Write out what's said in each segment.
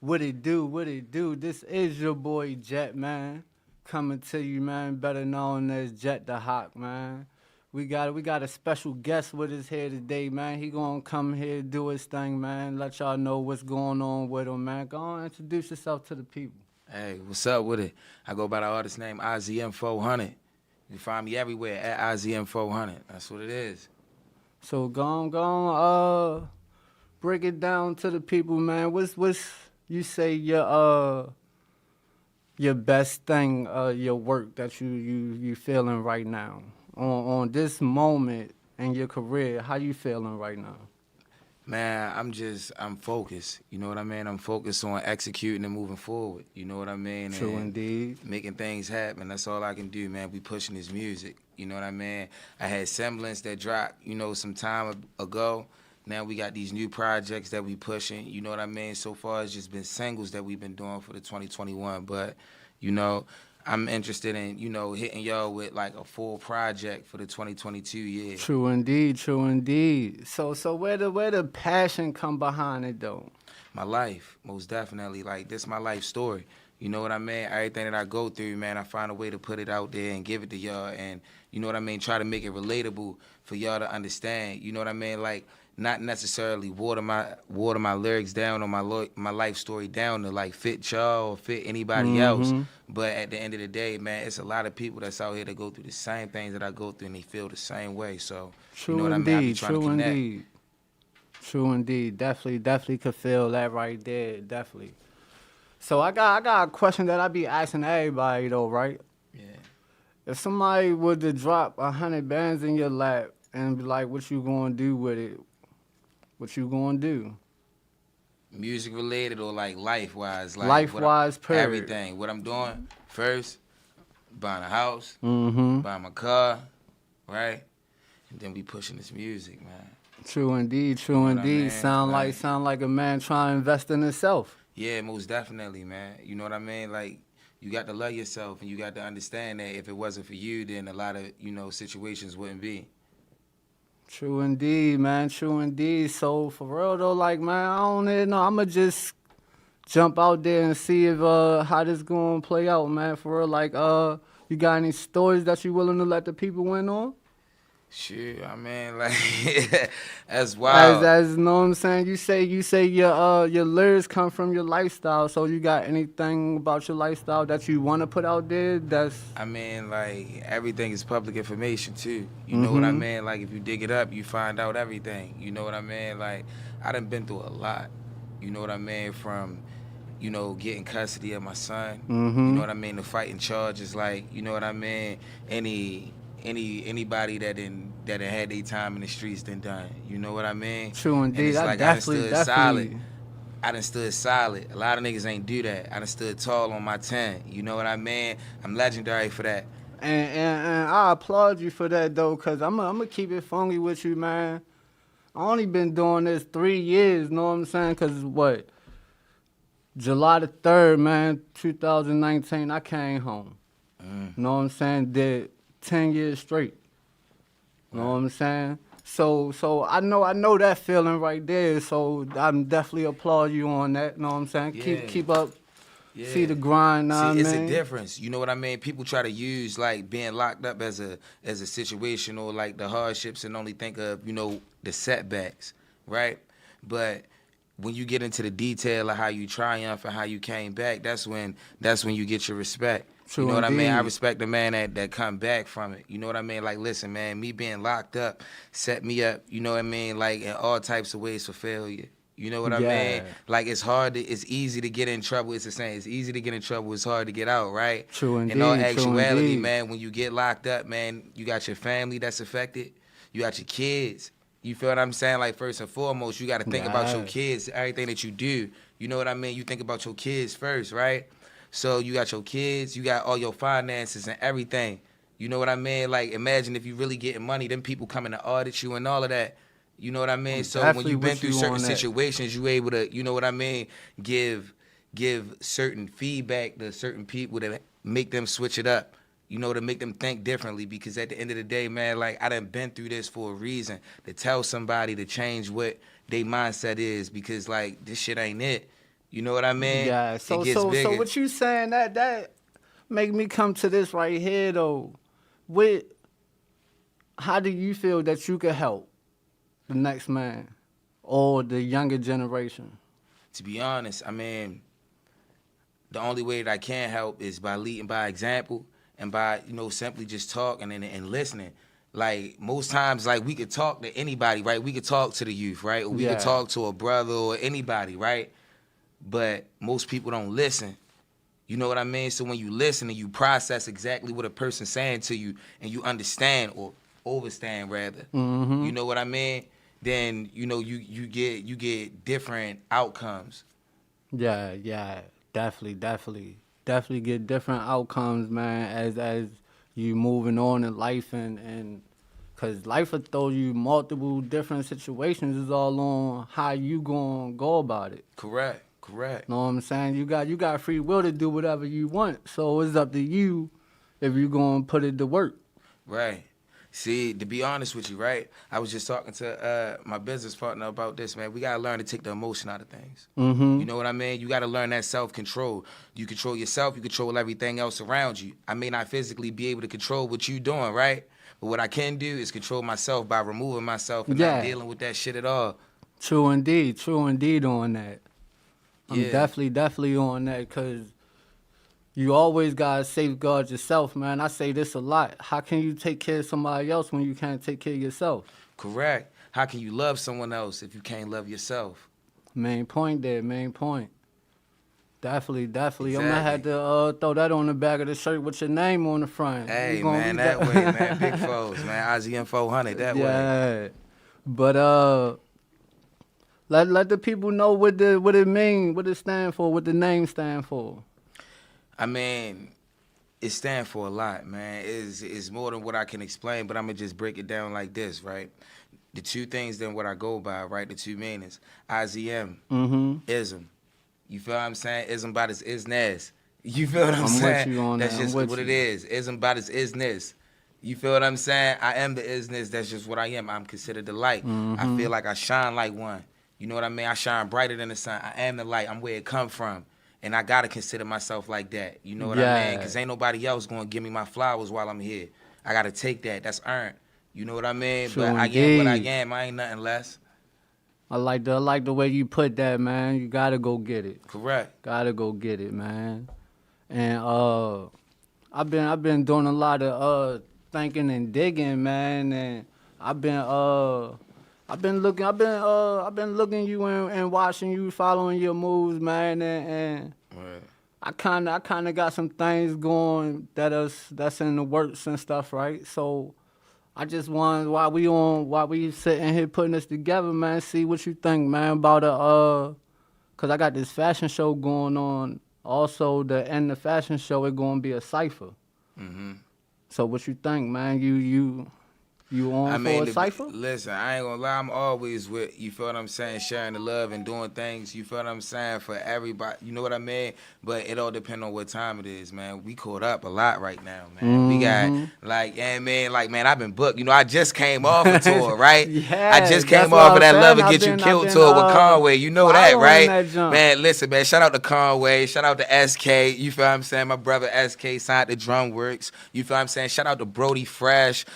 What it do? What it do? This is your boy Jet, man. Coming to you, man. Better known as Jet the Hawk, man. We got a special guest with us here today, man. He gonna come here do his thing, man. Let y'all know what's going on with him, man. Go on, introduce yourself to the people. Hey, what's up with it? I go by the artist name IZM 400. You can find me everywhere at IZM 400. That's what it is. So go on, break it down to the people, man. What's you say your best thing, your work that you feeling right now on this moment in your career? How you feeling right now? Man, I'm focused. You know what I mean? I'm focused on executing and moving forward. You know what I mean? True And indeed. making things happen. That's all I can do, man. We pushing this music. You know what I mean? I had Semblance that dropped, some time ago. Now we got these new projects that we pushing. You know what I mean? So far, it's just been singles that we've been doing for the 2021. But, you know, I'm interested in, hitting y'all with like a full project for the 2022 year. True indeed. True indeed. So where the passion come behind it though? My life, most definitely. Like, this my life story. You know what I mean? Everything that I go through, man, I find a way to put it out there and give it to y'all. And, you know what I mean? Try to make it relatable for y'all to understand. You know what I mean? Like, not necessarily water my lyrics down or my life story down to like fit y'all or fit anybody else. Mm-hmm. But at the end of the day, man, it's a lot of people that's out here that go through the same things that I go through and they feel the same way. So, you know True what I mean? I be indeed. trying to True connect. indeed. True indeed. Definitely could feel that right there. Definitely. So I got a question that I be asking everybody though, right? Yeah. If somebody were to drop 100 bands in your lap and be like, "What you gonna do with it? What you gonna do?" Music related or like life wise, like Life wise, period. everything. What I'm doing first, buying a house, Mm-hmm. buying my car, right? And then we pushing this music, man. True indeed. You True know what I indeed. mean? Sound like a man trying to invest in himself. Yeah, most definitely, man. You know what I mean? Like, you got to love yourself and you got to understand that if it wasn't for you, then a lot of, situations wouldn't be. True indeed, man. True indeed. So for real though, like man, I don't even know. I'ma just jump out there and see if how this gonna play out, man. For real, like you got any stories that you willing to let the people in on? Shoot, I mean, like, that's As wild. as you know what I'm saying, you say your lyrics come from your lifestyle. So you got anything about your lifestyle that you wanna put out there? That's I mean, like, everything is public information, too. You know what I mm-hmm. mean? Like, if you dig it up, you find out everything. You know what I mean? Like, I done been through a lot. You know what I mean? From, getting custody of my son. You know Mm-hmm. what I mean? The fighting charges, like, you know what I mean? Anybody that done had their time in the streets done. You know what I mean? True And indeed. it's I like I done definitely stood solid. definitely I done stood solid. A lot of niggas ain't do that. I done stood tall on my 10. You know what I mean? I'm legendary for that. and I applaud you for that though, cause I'm gonna keep it funky with you, man. I only been doing this 3 years, know what I'm saying? Cause what? July the 3rd, man, 2019, I came home. Mm, Know what I'm saying? Did 10 years straight. Know what right. I'm saying? So I know that feeling right there. So I'm definitely applaud you on that. Know what I'm saying? Keep Yeah. keep up. See Yeah. the grind. Know See, what I it's a mean? difference. You know what I mean? People try to use like being locked up as a situation or like the hardships and only think of, the setbacks, right? But when you get into the detail of how you triumph and how you came back, that's when you get your respect. You True know what I mean? I indeed. respect the man that come back from it. You know what I mean? Like, listen, man, me being locked up set me up, you know what I mean? Like, in all types of ways for failure. You know what I mean? Yeah. Like, it's easy to get in trouble. It's the same. It's easy to get in trouble. It's hard to get out, right? True In all indeed. True actuality, indeed. man, when you get locked up, man, you got your family that's affected. You got your kids. You feel what I'm saying? Like, first and foremost, you got to think about your Yeah. kids, everything that you do. You know what I mean? You think about your kids first, right? So you got your kids, you got all your finances and everything. You know what I mean? Like, imagine if you really getting money, them people coming to audit you and all of that. You know what I mean? I'm So when definitely you've been with through you certain on that. situations, you able to, you know what I mean, give certain feedback to certain people to make them switch it up. To make them think differently. Because at the end of the day, man, like, I done been through this for a reason. To tell somebody to change what their mindset is. Because, like, this shit ain't it. You know what I mean? Yeah. It So gets so so bigger. what you saying that make me come to this right here though. With how do you feel that you could help the next man or the younger generation? To be honest, I mean, the only way that I can help is by leading by example and by, simply just talking and listening. Like most times, like we could talk to anybody, right? We could talk to the youth, right? Or we could Yeah. talk to a brother or anybody, right? But most people don't listen. You know what I mean? So when you listen and you process exactly what a person's saying to you and you understand or overstand rather, Mm-hmm. you know what I mean? Then you get different outcomes. Yeah, definitely get different outcomes, man. As you moving on in life and cause life will throw you multiple different situations. It's all on how you gonna go about it. Correct, correct. Know what I'm saying? You got free will to do whatever you want. So it's up to you if you gonna put it to work. Right. See, to be honest with you, right? I was just talking to my business partner about this, man. We gotta learn to take the emotion out of things. Mm-hmm. You know what I mean? You gotta learn that self-control. You control yourself, you control everything else around you. I may not physically be able to control what you doing, right? But what I can do is control myself by removing myself and not Yeah. dealing with that shit at all. True indeed. True indeed on that. I'm Yeah, definitely on that because you always gotta safeguard yourself, man. I say this a lot. How can you take care of somebody else when you can't take care of yourself? correct. How can you love someone else if you can't love yourself? Main point there, main point. Definitely. I'm gonna have Exactly. to throw that on the back of the shirt with your name on the front. We Hey, gonna man, we that way, man. Big got foes, man. IZM 400, that way. yeah. But let the people know what it mean, what it stand for, what the name stand for. I mean, it stands for a lot, man. It's more than what I can explain, but I'm gonna just break it down like this, right? The two things then what I go by, right? The two meanings. IZM, Mm-hmm. ism. You feel what I'm saying? Ism about his isness. You feel what I'm I'm with saying? you on that. That's I'm just with what it you. is. Ism about his isness. You feel what I'm saying? I am the isness. That's just what I am. I'm considered the light. I Mm-hmm. feel like I shine like one. You know what I mean? I shine brighter than the sun. I am the light. I'm where it come from. And I gotta consider myself like that. You know what I mean? Yeah. Cause ain't nobody else gonna give me my flowers while I'm here. I gotta take that. That's earned. You know what I mean? But True I am what I indeed. am. I ain't nothing less. I like the way you put that, man. You gotta go get it. Correct. Gotta go get it, man. And I've been doing a lot of thinking and digging, man. And I've been looking you and watching you, following your moves, man. And Right. I kinda got some things going that's in the works and stuff, right? So I just wanted while we sitting here putting this together, man, see what you think, man, about cause I got this fashion show going on. Also, the end of the fashion show it gonna be a cipher. Mm-hmm. So what you think, man? You I on for mean, a cipher? listen, I ain't gonna lie, I'm always with, you feel what I'm saying, sharing the love and doing things, you feel what I'm saying, for everybody, you know what I mean? But it all depends on what time it is, man. We caught up a lot right now, man. We got, Mm-hmm. like, yeah, man, like, man, I've been booked. You know, I just came off a tour, right? I Yeah, just that's came what I off of was that Love saying. and I've Get You been I've Killed been tour with Conway. You know that, following right? that jump. Man, listen, man, shout out to Conway. Shout out to SK. You feel what I'm saying? My brother SK signed the Drum Works. You feel what I'm saying? Shout out to Brody Fresh,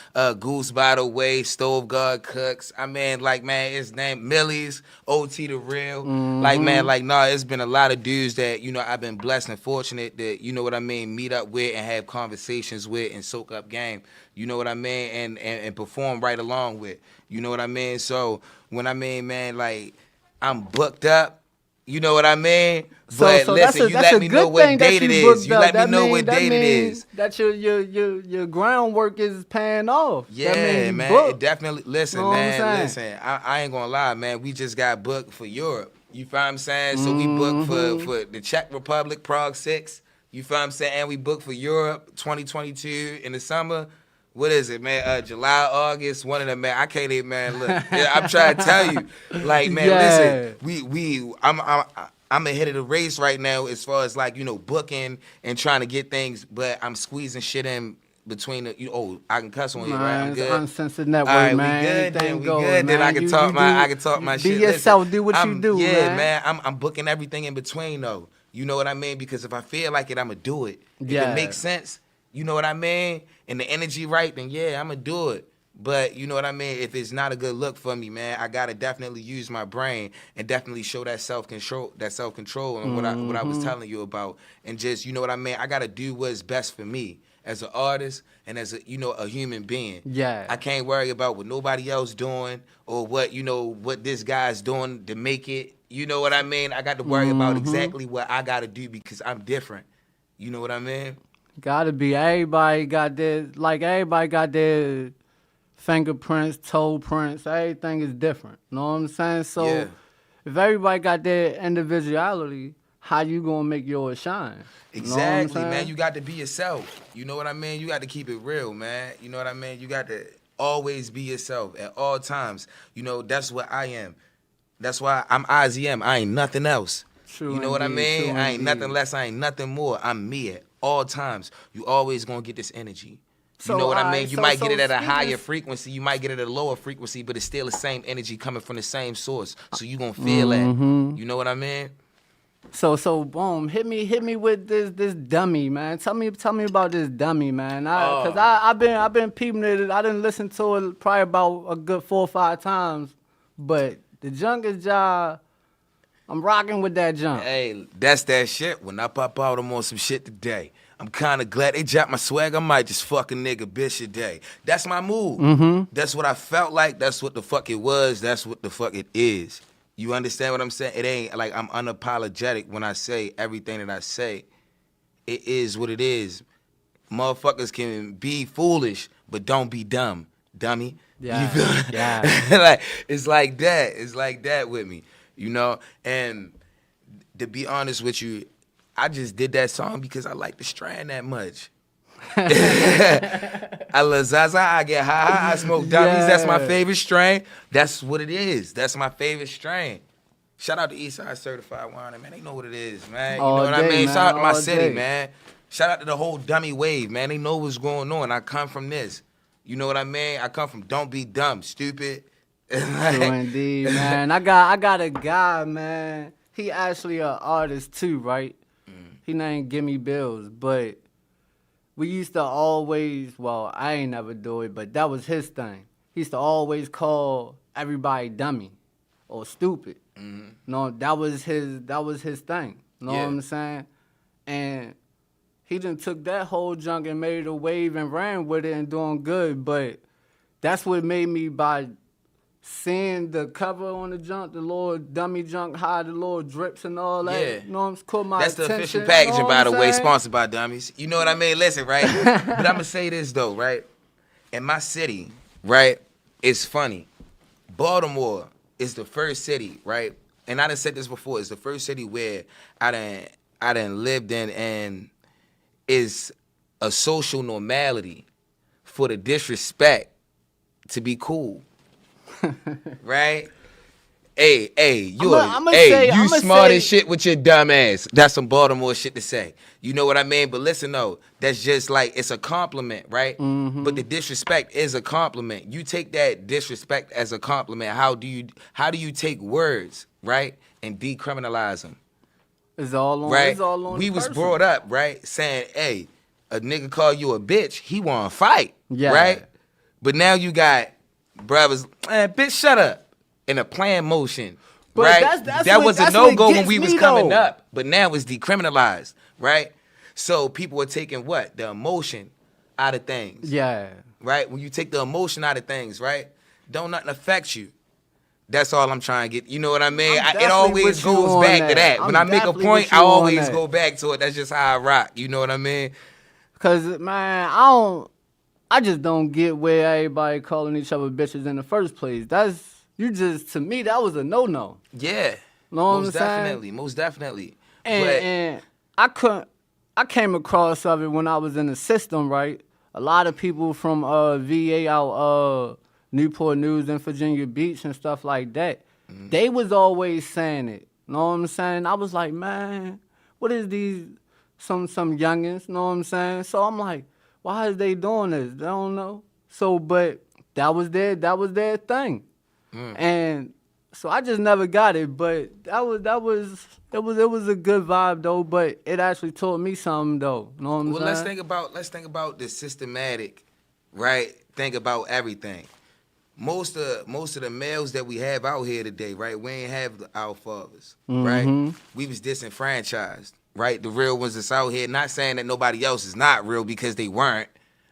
Goose by the Way, Stove God Cooks. I mean, like, man, his name Millie's, OT the Real. Like, man, Mm-hmm. like, nah, it's been a lot of dudes that, I've been blessed and fortunate that, you know what I mean, meet up with and have conversations with and soak up game. You know what I mean? And perform right along with. You know what I mean? So when I mean, man, like, I'm booked up. You know what I mean? So But so that's listen, a you that's let a me know good what thing that date it you is. booked You up. let me That know mean what that date it mean is. that your groundwork is paying off. That mean Yeah, you man. It booked. definitely. Know Listen, what I'm man. saying? Listen. I ain't gonna lie, man. We just got booked for Europe. You feel what I'm saying? So we booked Mm-hmm. for the Czech Republic, Prague 6. You feel what I'm saying? And we booked for Europe 2022 in the summer. What is it, man? July, August, one of them, man. I can't even, man. Look, yeah, I'm trying to tell you, like, man, listen, Yeah. I'm ahead of the race right now as far as like booking and trying to get things, but I'm squeezing shit in between the I can cuss on here, right? Man, I'm it's good. uncensored All network, right, man. we good. Anything Then we goes, good. Then I man. can You talk my I do can talk my be shit. yourself. Listen, Do what you do, man. I'm booking everything in between though. You know what I mean? Because if I feel like it, I'ma do it. If it Yeah. makes sense, you know what I mean, and the energy right, then yeah, I'ma do it. But you know what I mean? If it's not a good look for me, man, I gotta definitely use my brain and definitely show that self-control, and what I was telling you about. And just, you know what I mean? I gotta do what's best for me as an artist and as a human being. Yeah. I can't worry about what nobody else doing or what this guy's doing to make it. You know what I mean? I got to worry about exactly what I gotta do because I'm different. You know what I mean? Gotta be. Everybody got their fingerprints, toe prints. Everything is different. Know what I'm saying? So Yeah. if everybody got their individuality, how you gonna make yours shine? Exactly, Know what I'm man. saying? You got to be yourself. You know what I mean? You got to keep it real, man. You know what I mean? You got to always be yourself at all times. You know, that's what I am. That's why I'm IZM. I ain't nothing else. True You know what I indeed, mean? true I ain't nothing indeed. less. I ain't nothing more. I'm me at all times. You always gonna get this energy. You So, know what I alright, mean? You so- might so get it at a speaking- higher frequency. You might get it at a lower frequency, but it's still the same energy coming from the same source. So you gonna feel that. You know what I mean? So boom, hit me with this dummy, man. Tell me about this dummy, man. Cause I've been peeping it. I didn't listen to it probably about a good 4 or 5 times, but the Junkers job, I'm rocking with that junk. Hey, that's that shit. When I pop out, I'm on some shit today. I'm kind of glad they dropped my swag. I might just fuck a nigga bitch today. That's my move. That's what I felt like. That's what the fuck it was. That's what the fuck it is. You understand what I'm saying? It ain't like I'm unapologetic when I say everything that I say. It is what it is. Motherfuckers can be foolish, but don't be dumb, dummy. Yeah, You feel? yeah. Like it's like that. It's like that with me, you know. And to be honest with you, I just did that song because I like the Strand that much. I love Zaza, I get high, I smoke dummies. That's my Yeah. favorite strain. That's what it is. That's my favorite strain. Shout out to Eastside Certified Wine, man. They know what it is, man. You All know what I day, mean? man, Shout out to my all city, day. man. Shout out to the whole dummy wave, man. They know what's going on. I come from this. You know what I mean? I come from don't be dumb, stupid. True indeed, man. I got a guy, man. He actually an artist too, right? He named Gimme Bills, but we used to always, well, I ain't never do it, but that was his thing. He used to always call everybody dummy or stupid. No, that was his thing. Know what Yeah. I'm saying? And he done took that whole junk and made it a wave and ran with it and doing good. But that's what made me, by seeing the cover on the junk, the little dummy junk, how the little drips and all that. Yeah. You know what I'm saying? Caught my That's the attention. official Know packaging, what by I'm the way, saying? sponsored by Dummies. You know what I mean? Listen, right? But I'm going to say this, though, right? In my city, right, it's funny. Baltimore is the first city, right? And I done said this before. It's the first city where I done lived in, and is a social normality for the disrespect to be cool. Right? Hey, you I'ma say- you I'ma smart say- as shit with your dumb ass. That's some Baltimore shit to say. You know what I mean? But listen though, that's just like, it's a compliment, right? But the disrespect is a compliment. You take that disrespect as a compliment. How do you take words, right, and decriminalize them? It's all on. Right? It's all on. We the was person. brought up, right, saying, hey, a nigga call you a bitch, he wanna fight. Yeah. Right? But now you got brothers, man, bitch, shut up. In a plan motion. But right? that's that what- was a that's what no-go when gets we was me, coming though. up. But now it's decriminalized, right? So people are taking what? The emotion out of things. Yeah. Right? When you take the emotion out of things, right? Don't nothing affect you. That's all I'm trying to get. You know what I mean? I'm It definitely always with you goes on back that. to that. When I I'm make a definitely point, with I you on always that. go back to it. That's just how I rock. You know what I mean? Cause man, I just don't get where everybody calling each other bitches in the first place. To me, that was a no-no. Yeah. Know what most I'm saying? definitely. Most definitely. And I came across of it when I was in the system, right? A lot of people from VA out Newport News and Virginia Beach and stuff like that, they was always saying it. Know what I'm saying? I was like, man, what is these some youngins? Know what I'm saying? So I'm like, why is they doing this? They don't know. So, but that was their thing, and so I just never got it. But it was a good vibe though. But it actually taught me something though. You know what I'm Well, saying? let's think about the systematic, right? Think about everything. Most of the males that we have out here today, right? We ain't have our fathers, right? We was disenfranchised, right? The real ones that's out here. Not saying that nobody else is not real because they weren't,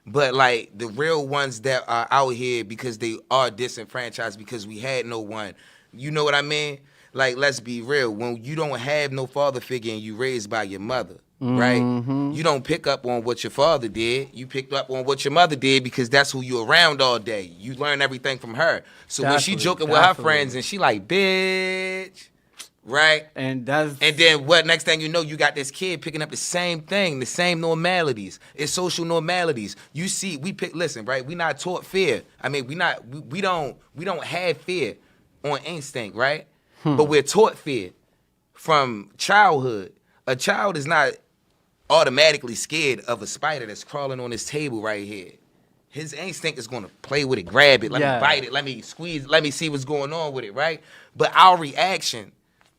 but like the real ones that are out here because they are disenfranchised because we had no one. You know what I mean? Like, let's be real. When you don't have no father figure and you raised by your mother, right? You don't pick up on what your father did. You picked up on what your mother did because that's who you around all day. You learn everything from her. So when she joking with her friends and she like, bitch, right? And then what? Next thing you know, you got this kid picking up the same thing, the same normalities. It's social normalities. You see, listen, right? We not taught fear. I mean, we don't have fear on instinct, right? But we're taught fear from childhood. A child is not automatically scared of a spider that's crawling on his table right here. His instinct is gonna play with it, grab it, let me bite it, let me squeeze, let me see what's going on with it, right? But our reaction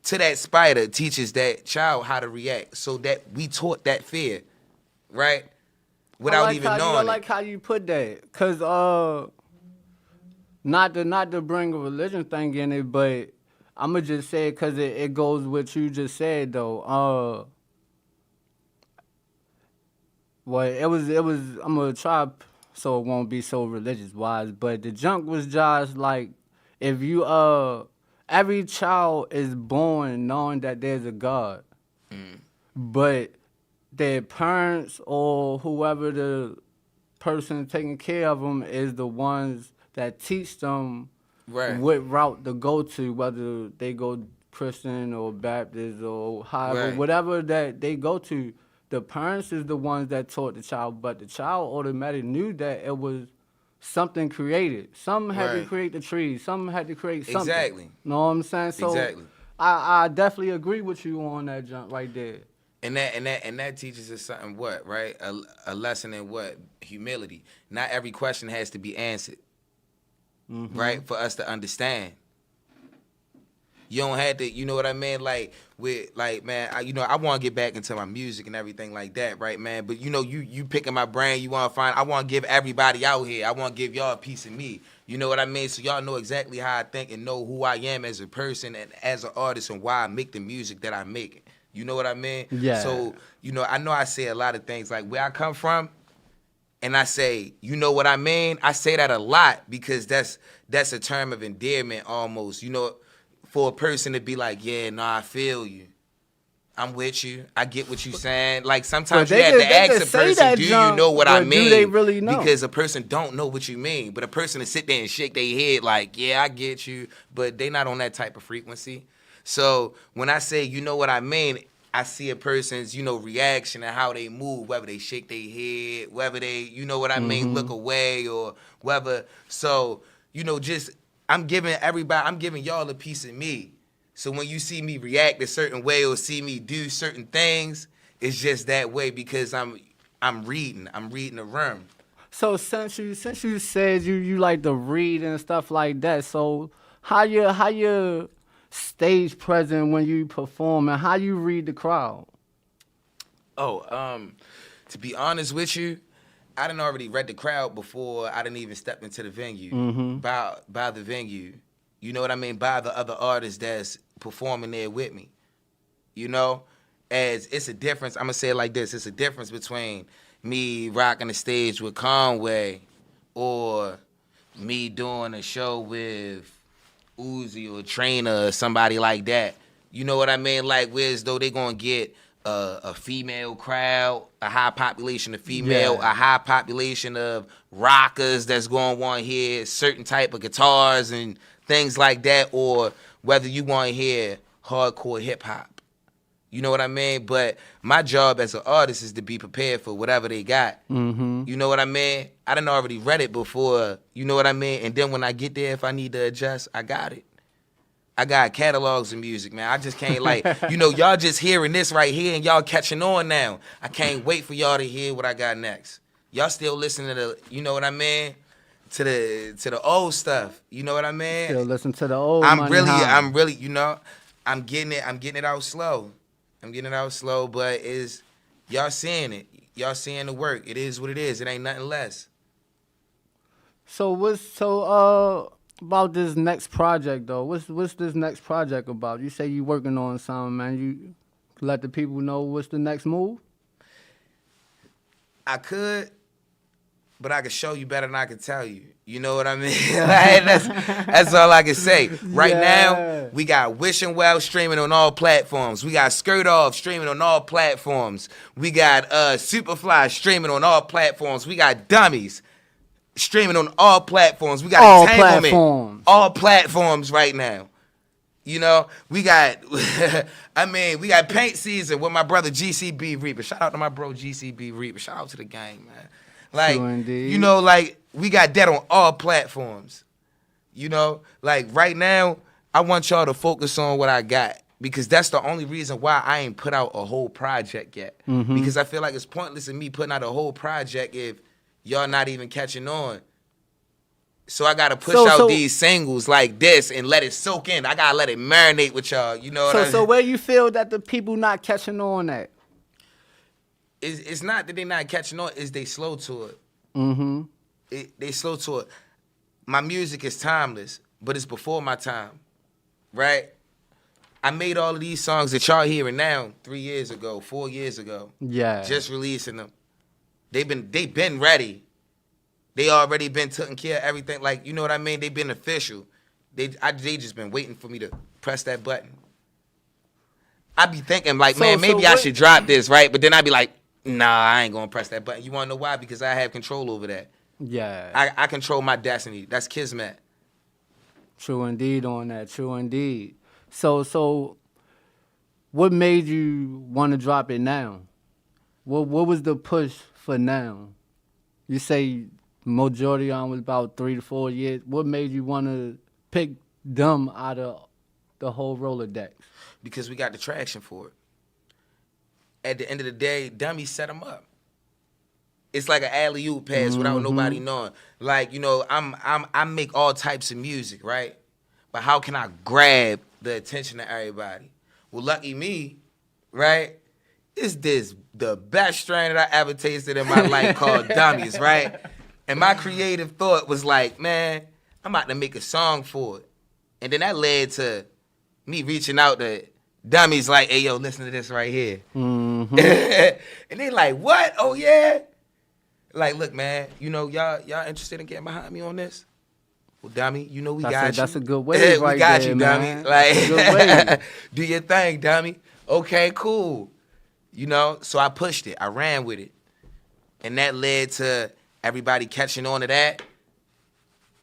to that spider teaches that child how to react, so that we taught that fear, right? Without even knowing I it. like how you put that, cause not to bring a religion thing in it, but I'ma just say it cause it goes with what you just said though. Well, it was. I'm gonna try so it won't be so religious wise, but the junk was just like, if you every child is born knowing that there's a God, but their parents or whoever the person taking care of them is the ones that teach them Right. what route to go to, whether they go Christian or Baptist or however, Right. whatever that they go to. The parents is the ones that taught the child, but the child automatically knew that it was something created. Some had to Right. create the trees. Some had to create something. Exactly. Know what I'm saying? So Exactly. I definitely agree with you on that jump right there. And that teaches us something, what, right? A lesson in what? Humility. Not every question has to be answered, right? For us to understand. You don't have to, you know what I mean? Like, man, I want to get back into my music and everything like that, right, man? But, you picking my brain, I want to give everybody out here, I want to give y'all a piece of me. You know what I mean? So y'all know exactly how I think and know who I am as a person and as an artist and why I make the music that I'm making. You know what I mean? Yeah. So, I know I say a lot of things, like where I come from, and I say, you know what I mean? I say that a lot because that's a term of endearment almost, for a person to be like, yeah, no, I feel you. I'm with you. I get what you're saying. Like, sometimes you have to ask a person, do you know what I mean? Do they really know? Because a person don't know what you mean. But a person to sit there and shake their head like, yeah, I get you. But they not on that type of frequency. So when I say, you know what I mean, I see a person's, reaction and how they move, whether they shake their head, whether they, look away or whether. So, I'm giving y'all a piece of me. So when you see me react a certain way or see me do certain things, it's just that way because I'm reading the room. So since you said you like to read and stuff like that, so how you stage present when you perform and how you read the crowd? Oh, to be honest with you, I done already read the crowd before I didn't even step into the venue. By the venue. You know what I mean? By the other artists that's performing there with me. As it's a difference, I'm gonna say it like this, it's a difference between me rocking the stage with Conway or me doing a show with Uzi or Trainer or somebody like that. You know what I mean? Like, whereas though they gonna get a female crowd, a high population of female, a high population of rockers that's gonna want to hear certain type of guitars and things like that, or whether you want to hear hardcore hip hop. You know what I mean? But my job as an artist is to be prepared for whatever they got. You know what I mean? I done already read it before, you know what I mean? And then when I get there, if I need to adjust, I got it. I got catalogs of music, man. I just can't y'all just hearing this right here and y'all catching on now. I can't wait for y'all to hear what I got next. Y'all still listening to the, you know what I mean? To the old stuff. You know what I mean? Still listen to the old I'm money, huh? I'm really, you know, I'm getting it out slow. I'm getting it out slow, but is y'all seeing it. Y'all seeing the work. It is what it is. It ain't nothing less. So about this next project though? What's this next project about? You say you working on something, man. You let the people know what's the next move? I could, but I could show you better than I could tell you. You know what I mean? Like, that's all I can say. Right now, we got Wishing Well streaming on all platforms. We got Skirt Off streaming on all platforms. We got Superfly streaming on all platforms. We got Dummies streaming on all platforms. We got All Entanglement. platforms. All platforms right now. You know, we got, we got Paint Season with my brother GCB Reaper. Shout out to my bro GCB Reaper. Shout out to the gang, man. Like, True indeed. you know, like, we got that on all platforms. You know, like, right now, I want y'all to focus on what I got. Because that's the only reason why I ain't put out a whole project yet. Mm-hmm. Because I feel like it's pointless in me putting out a whole project if y'all not even catching on. So I gotta push out these singles like this and let it soak in. I gotta let it marinate with y'all. You know what I mean? So where you feel that the people not catching on at? It's not that they not catching on, it's they slow to it. Mm-hmm. They slow to it. My music is timeless, but it's before my time, right? I made all of these songs that y'all hearing now 3 years ago, 4 years ago. Yeah. Just releasing them. They been ready. They already been taking care of everything. Like, you know what I mean? They been official. They just been waiting for me to press that button. I be thinking like, man, maybe I should drop this, right? But then I be like, nah, I ain't gonna press that button. You wanna know why? Because I have control over that. Yeah. I control my destiny. That's Kismet. True indeed on that. True indeed. So what made you want to drop it now? What was the push for now? You say majority on was about 3 to 4 years. What made you want to pick them out of the whole Rolodex? Because we got the traction for it. At the end of the day, Dummy set them up. It's like an alley-oop pass without nobody knowing. Like, you know, I make all types of music, right? But how can I grab the attention of everybody? Well, lucky me, right? It's the best strain that I ever tasted in my life called Dummies, right? And my creative thought was like, man, I'm about to make a song for it. And then that led to me reaching out to Dummies like, hey, yo, listen to this right here. Mm-hmm. And they like, what? Oh, yeah? Like, look, man, you know, y'all interested in getting behind me on this? Well, Dummy, you know we got you. That's a good way right we got there, you, man. Dummy. Like, good way. Do your thing, Dummy. Okay, cool. You know, so I pushed it. I ran with it. And that led to everybody catching on to that.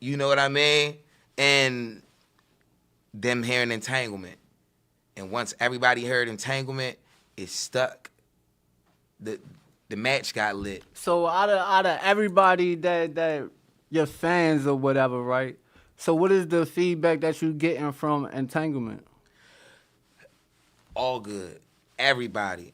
You know what I mean? And them hearing Entanglement. And once everybody heard Entanglement, it stuck. The match got lit. So out of everybody that your fans or whatever, right? So what is the feedback that you getting from Entanglement? All good. Everybody.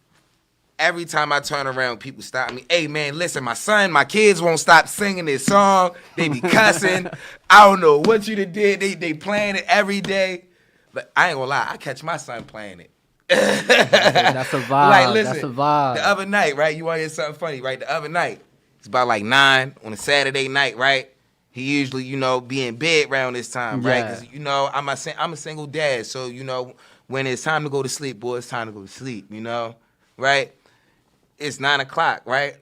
Every time I turn around, people stop me. Hey, man, listen, my kids won't stop singing this song. They be cussing. I don't know what you done did. They playing it every day. But I ain't gonna lie, I catch my son playing it. That's a vibe. Like, listen, that's a vibe. The other night, right? You want to hear something funny, right? The other night, it's about like 9 on a Saturday night, right? He usually, you know, be in bed around this time, right? Because, you know, I'm a single dad. So, you know, when it's time to go to sleep, boy, it's time to go to sleep, you know? Right? It's 9 o'clock, right?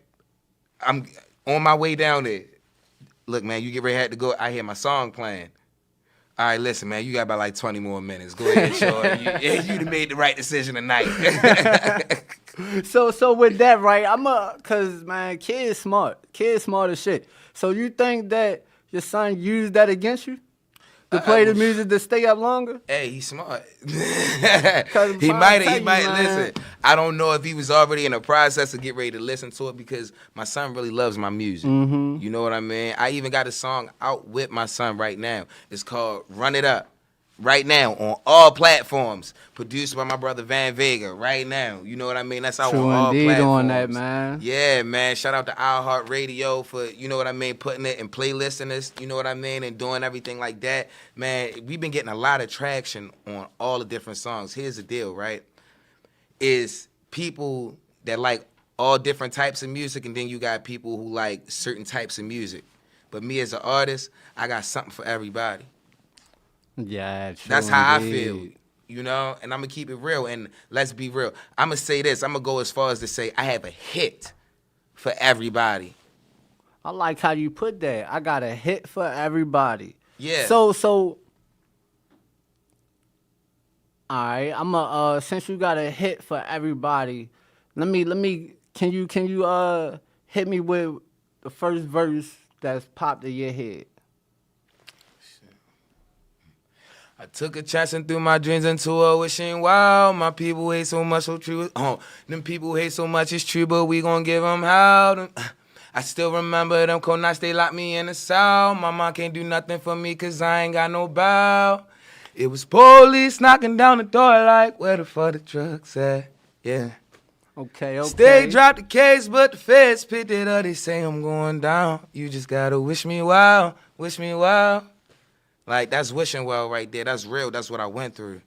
I'm on my way down there. Look, man, you get ready to go. I hear my song playing. All right, listen, man, you got about like 20 more minutes. Go ahead, Short. You done made the right decision tonight. So with that, right, cause man, kids smart as shit. So you think that your son used that against you? To play the music to stay up longer? Hey, he's smart. he might, listen. I don't know if he was already in the process of get ready to listen to it because my son really loves my music. Mm-hmm. You know what I mean? I even got a song out with my son right now. It's called Run It Up. right now on all platforms. Produced by my brother Van Vega right now. You know what I mean? That's out True on all indeed platforms. on that, man. Yeah, man. Shout out to iHeartRadio for, you know what I mean, putting it and playlisting this, you know what I mean, and doing everything like that. Man, we've been getting a lot of traction on all the different songs. Here's the deal, right? Is people that like all different types of music, and then you got people who like certain types of music. But me as an artist, I got something for everybody. Yeah, true That's how indeed. I feel, you know? And I'm going to keep it real. And let's be real. I'm going to say this. I'm going to go as far as to say I have a hit for everybody. I like how you put that. I got a hit for everybody. Yeah. So, all right. Since you got a hit for everybody, let me. Can you hit me with the first verse that's popped in your head? I took a chance and threw my dreams into a wishing wow. My people hate so much, so true. Them people hate so much, it's true, but we gon' give them how. I still remember them cold nights, they locked me in the cell. My mom can't do nothing for me, cause I ain't got no bow. It was police knocking down the door like, where the fuck the drugs at? Yeah. Okay. Stay dropped the case, but the feds picked it up. They say I'm going down. You just gotta wish me well, wish me well. Like, that's wishing well right there. That's real. That's what I went through.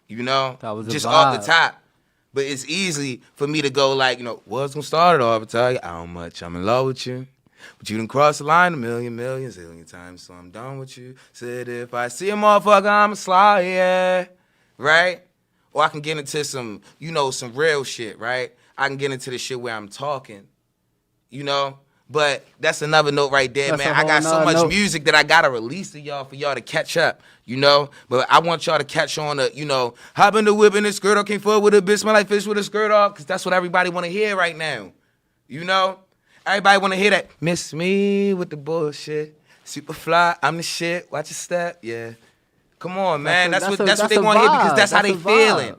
You know? That was a just off vibe. the top. But it's easy for me to go like, you know, what's gonna start it off and tell you how much I'm in love with you. But you done crossed the line a million times, so I'm done with you. Said if I see a motherfucker, I'ma slide, yeah. Right? Or I can get into some, you know, some real shit, right? I can get into the shit where I'm talking, you know? But that's another note right there, That's man. a I got whole so nother much note. music that I gotta release to y'all for y'all to catch up, you know? But I want y'all to catch on to, you know, hop in the whip in the skirt off, came forward with a bitch, smell like fish with a skirt off, because that's what everybody wanna hear right now, you know? Everybody wanna hear that. Miss me with the bullshit. Super fly, I'm the shit. Watch your step, yeah. Come on, man. That's what they want to hear because that's how they feeling.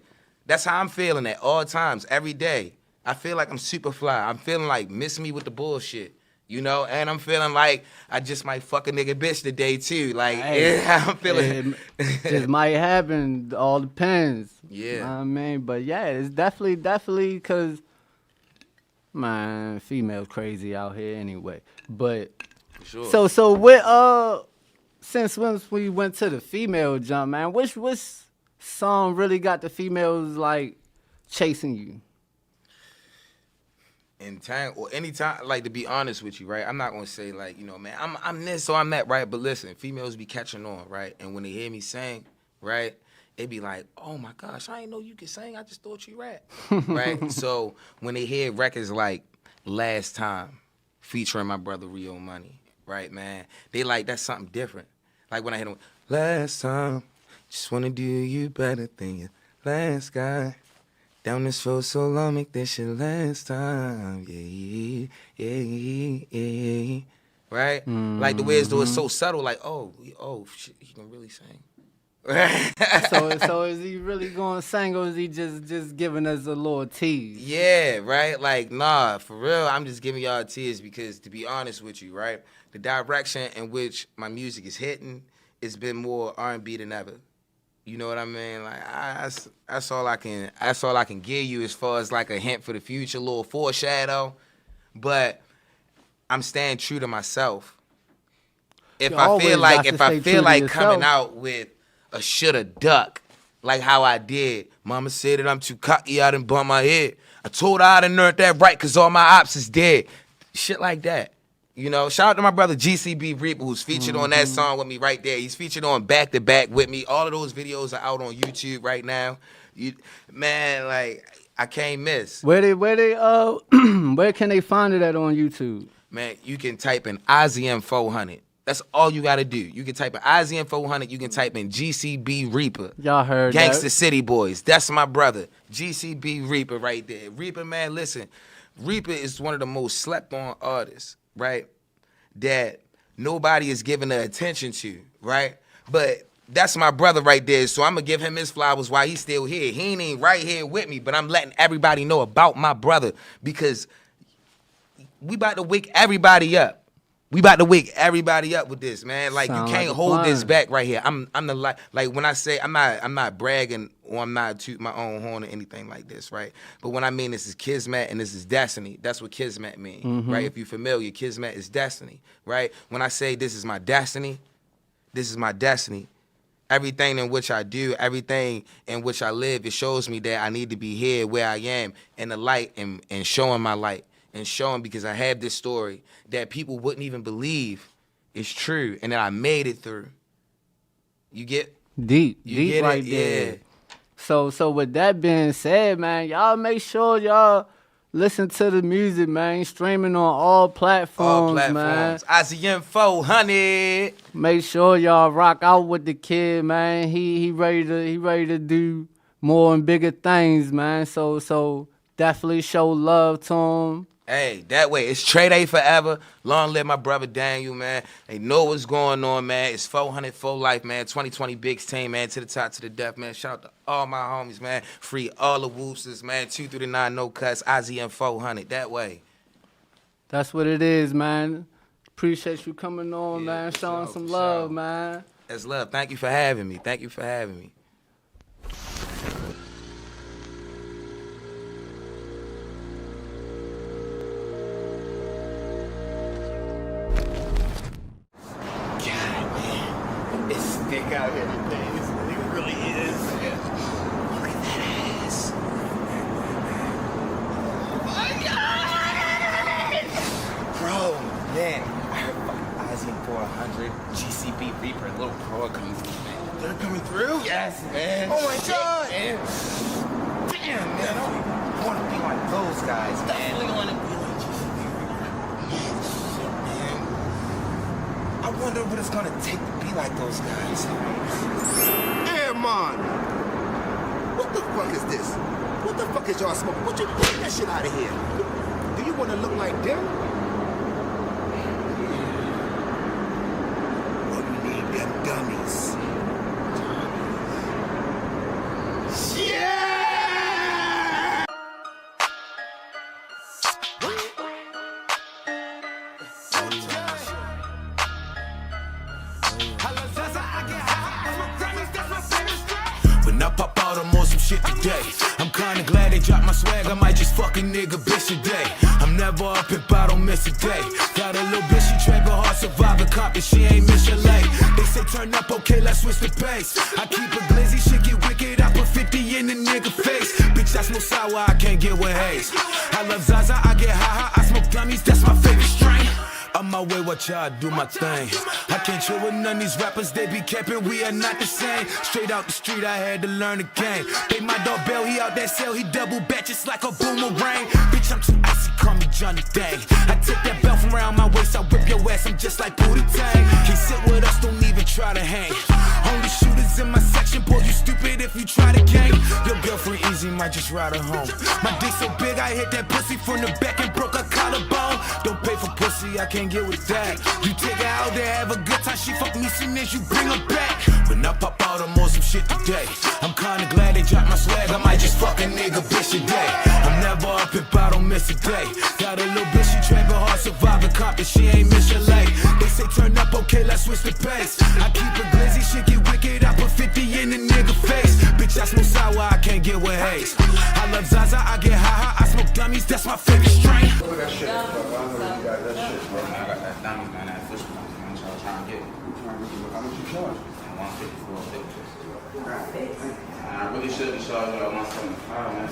That's how I'm feeling at all times, every day. I feel like I'm super fly. I'm feeling like miss me with the bullshit, you know? And I'm feeling like I just might fuck a nigga bitch today too. Like, Hey, yeah, I'm feeling. it just might happen. All depends. Yeah. You know what I mean? But yeah, it's definitely because, man, females crazy out here anyway. But Sure. so with since once we went to the female jump, man, which song really got the females like chasing you? In time or anytime, like, to be honest with you, right? I'm not gonna say like, you know, man, I'm this or I'm that, right? But listen, females be catching on, right? And when they hear me sing, right, they be like, oh my gosh, I didn't know you could sing. I just thought you rap, right? So when they hear records like Last Time featuring my brother Rio Money, right, man, they like that's something different. Like when I hit them, last time, just wanna do you better than your last guy. Down this road so long, make this your last time. Yeah. Right? Mm-hmm. Like the way it's so subtle, like, oh, shit, he can really sing. So is he really going to sing, or is he just giving us a little tease? Yeah, right? Like, nah, for real, I'm just giving y'all tears because, to be honest with you, right, the direction in which my music is hitting, it's been more R&B than ever. You know what I mean? Like, that's all I can give you as far as like a hint for the future, a little foreshadow. But I'm staying true to myself. If I feel like coming out with a shoulda duck, like how I did. Mama said that I'm too cocky, I done bumped my head. I told her I done earned that right, cause all my ops is dead. Shit like that. You know, shout out to my brother GCB Reaper, who's featured on that song with me right there. He's featured on Back to Back with me. All of those videos are out on YouTube right now. Man, like, I can't miss. Where can they find it at on YouTube? Man, you can type in IZM 400. That's all you gotta do. You can type in IZM 400. You can type in GCB Reaper. Y'all heard Gangsta that? City Boys. That's my brother. GCB Reaper right there. Reaper, man, listen. Reaper is one of the most slept on artists, right? That nobody is giving the attention to, right? But that's my brother right there. So I'm gonna give him his flowers while he's still here. He ain't even right here with me, but I'm letting everybody know about my brother because we about to wake everybody up. We about to wake everybody up with this, man. Like Sound you can't like a hold this plan. back right here. I'm the like when I say I'm not bragging or I'm not tooting my own horn or anything like this, right? But when I mean this is Kismet and this is destiny, that's what Kismet mean, right? If you're familiar, Kismet is destiny, right? When I say this is my destiny, this is my destiny. Everything in which I do, everything in which I live, it shows me that I need to be here where I am in the light and showing my light and showing because I have this story that people wouldn't even believe is true and that I made it through. You get? Deep get right it? there. Yeah. So with that being said, man, y'all make sure y'all listen to the music, man. Streaming on all platforms, man. T.H.E.M 400. Make sure y'all rock out with the kid, man. He ready to do more and bigger things, man. So definitely show love to him. Hey, that way. It's T.H.E.M forever. Long live my brother Daniel, man. They know what's going on, man. It's 400 for life, man. 2020 big team, man. To the top, to the death, man. Shout out to all my homies, man. Free all the woosters, man. 2 through the 9, no cuts. T.H.E.M 400. That way. That's what it is, man. Appreciate you coming on, Yeah, man. for Showing sure, some for love, sure. man. That's love. Thank you for having me. Thank you for having me. It's thick out here today. It really is. Look at that ass. Oh my God! Bro, man, I heard fucking T.H.E.M 400, GCB Reaper, and Little Pro coming through, man. They're coming through? Yes, man. Oh my God! Man. Damn, man. I want to be like those guys, man. Definitely want to be like GCB Reaper. Shit, man. I wonder what it's gonna take to be like those guys. Hey, man! What the fuck is this? What the fuck is y'all smoking? What you get that shit out of here? Do you want to look like them? Or you need them dummies? Yeah! When I pop out, I'm on some shit today. I'm kinda glad they dropped my swag. I might just fuck a nigga bitch today. I'm never up if I don't miss a day. Got a little bitch, she travel hard, survive a cop, and she ain't miss your leg. They say turn up, okay, let's switch the pace. I keep a glizzy, shit get wicked. I put 50 in the nigga face. Bitch, I smoke sour, I can't get with haze. I love Zaza, I get high, I smoke gummies, that's my favorite strain. On my way, watch y'all do my thing. I can't chill with none of these rappers, they be capping, we are not the same. Straight out the street, I had to learn the game. They my dog Bell, he out that cell, he double back just like a boomerang. Bitch, I'm too icy, call me Johnny Dang. I take that belt from around my waist, I whip your ass, I'm just like Booty Tang. Can't sit with us, don't even try to hang. Only shooters in my section, boy, you stupid if you try to gang. Your girlfriend easy, might just ride her home. My dick so big, I hit that pussy from the back and broke her collarbone. Don't pay for pussy, I can't get with that. You take her out there, have a good time, she fuck me soon as you bring her back. When I pop out, I'm on some shit today. I'm kinda glad they dropped my swag, I might just fuck a nigga bitch today. I'm never up if I don't miss a day. Got a little bitch, she travel hard, survive a cop, and she ain't miss your leg. They say turn up, okay, let's switch the pace. I keep a glizzy, shit get wicked, I put 50 in the nigga face. Bitch, I smoke sour, I can't get with haze. I love Zaza, I get high, I smoke gummies, that's my favorite strain. Look at that shit. I got that diamond, man, that fish one, man. So I'm trying to get it. How much you charge? 154 pictures. I really should be charging at 175, man.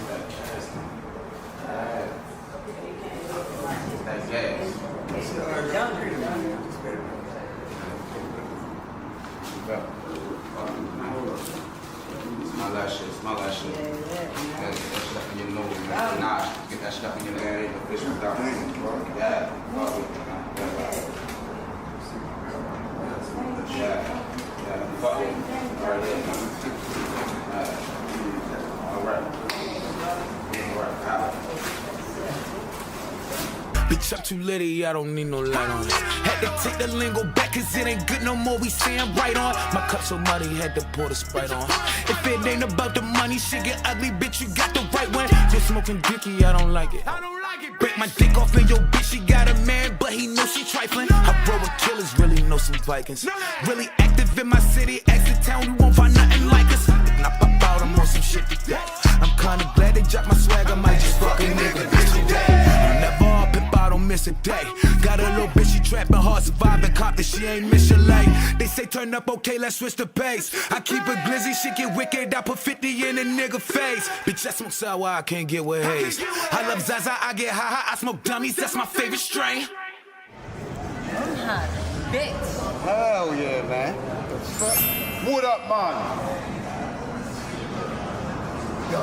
That's gas. It's my last shit. It's my last shit. Get that shit up in your nose, man. Nah, get that shit up in your nose. The fish without yeah. Yeah, fuck it. Right there, man. All right. Bitch, I'm too litty, I don't need no light on. Had to take the lingo back, cause it ain't good no more, we saying right on. My cup so muddy, had to pour the Sprite on. If it ain't about the money, shit get ugly, bitch, you got the right one. Just smoking dicky, I don't like it. I don't like it. Break my dick off in your bitch, she got a man, but he know she trifling. I roll with killers, really know some Vikings. Really active in my city, exit town, you won't find nothing like us. If I pop out, I'm on some shit today. I'm kinda glad they dropped my swag, I might just fuck a nigga bitch today. I'm never up if I don't miss a day. Got a little bitch, she trapping hard, surviving, cop that she ain't miss your late. They say turn up, okay, let's switch the pace. I keep a glizzy, shit get wicked, I put 50 in a nigga face. Bitch, I smoke sour, I can't get with haze. I love Zaza, I get high, I smoke dummies, that's my favorite strain. I'm hot, bitch. Hell yeah, man. What up, man? Yo,